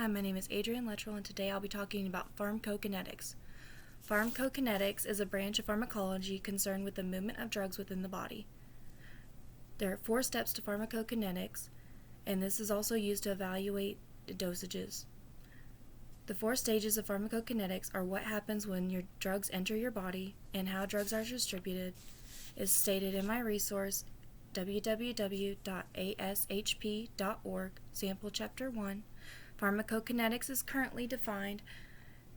Hi, my name is Adrienne Luttrell, and today I'll be talking about pharmacokinetics. Pharmacokinetics is a branch of pharmacology concerned with the movement of drugs within the body. There are 4 steps to pharmacokinetics, and this is also used to evaluate dosages. The 4 stages of pharmacokinetics are what happens when your drugs enter your body and how drugs are distributed, is stated in my resource www.ashp.org, Sample Chapter 1. Pharmacokinetics is currently defined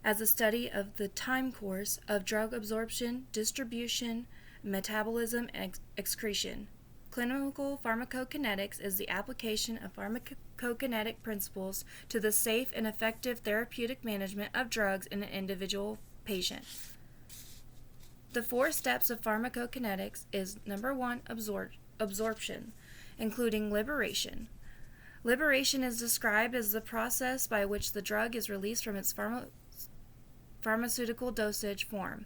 as a study of the time course of drug absorption, distribution, metabolism, and excretion. Clinical pharmacokinetics is the application of pharmacokinetic principles to the safe and effective therapeutic management of drugs in an individual patient. The 4 steps of pharmacokinetics is number 1, absorption, including liberation. Liberation is described as the process by which the drug is released from its pharmaceutical dosage form.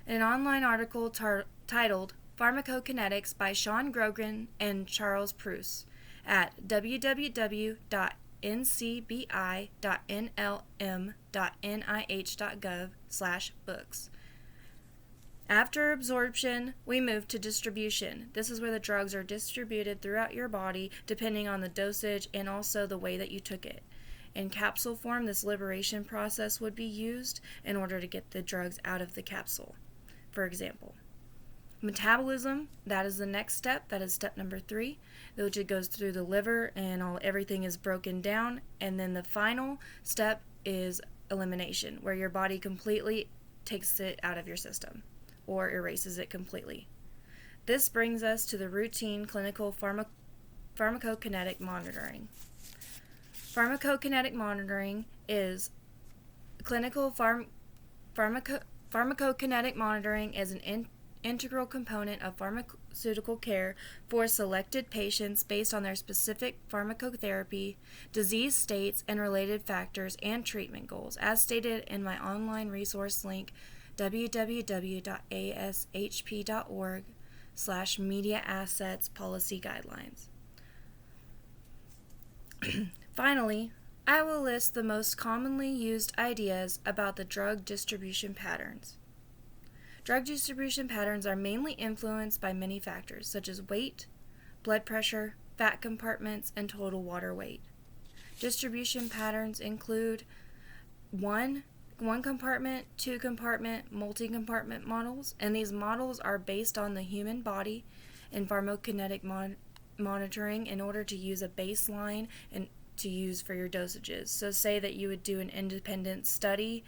In an online article titled Pharmacokinetics by Sean Grogan and Charles Preuss at www.ncbi.nlm.nih.gov/books. After absorption, we move to distribution. This is where the drugs are distributed throughout your body depending on the dosage and also the way that you took it. In capsule form, this liberation process would be used in order to get the drugs out of the capsule. For example, metabolism, that is the next step. That is step number 3, which it goes through the liver and everything is broken down. And then the final step is elimination, where your body completely takes it out of your system or erases it completely. This brings us to the routine clinical pharmacokinetic monitoring. Pharmacokinetic monitoring is clinical pharmacokinetic monitoring is an integral component of pharmaceutical care for selected patients based on their specific pharmacotherapy, disease states, and related factors and treatment goals, as stated in my online resource link www.ashp.org/media assets policy guidelines. Finally, I will list the most commonly used ideas about the drug distribution patterns. Drug distribution patterns are mainly influenced by many factors, such as weight, blood pressure, fat compartments, and total water weight. Distribution patterns include 1 compartment, 2 compartment, multi-compartment models, and these models are based on the human body and pharmacokinetic monitoring in order to use a baseline and to use for your dosages. So say that you would do an independent study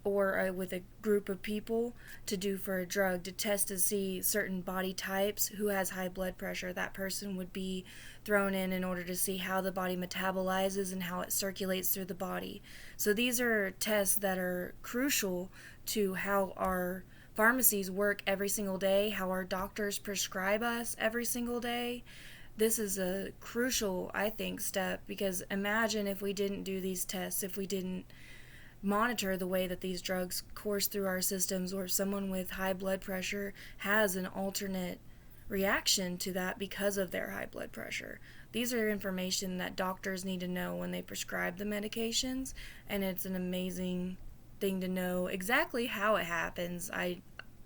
or with a group of people to do for a drug to test to see certain body types, who has high blood pressure. That person would be thrown in order to see how the body metabolizes and how it circulates through the body. So these are tests that are crucial to how our pharmacies work every single day, how our doctors prescribe us every single day. This is a crucial, I think, step, because imagine if we didn't do these tests, if we didn't monitor the way that these drugs course through our systems, or if someone with high blood pressure has an alternate reaction to that because of their high blood pressure. These are information that doctors need to know when they prescribe the medications, and it's an amazing thing to know exactly how it happens.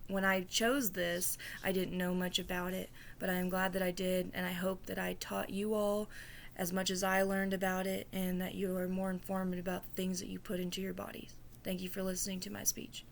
When I chose this, I didn't know much about it, but I'm glad that I did, and I hope that I taught you all as much as I learned about it, and that you are more informed about the things that you put into your bodies. Thank you for listening to my speech.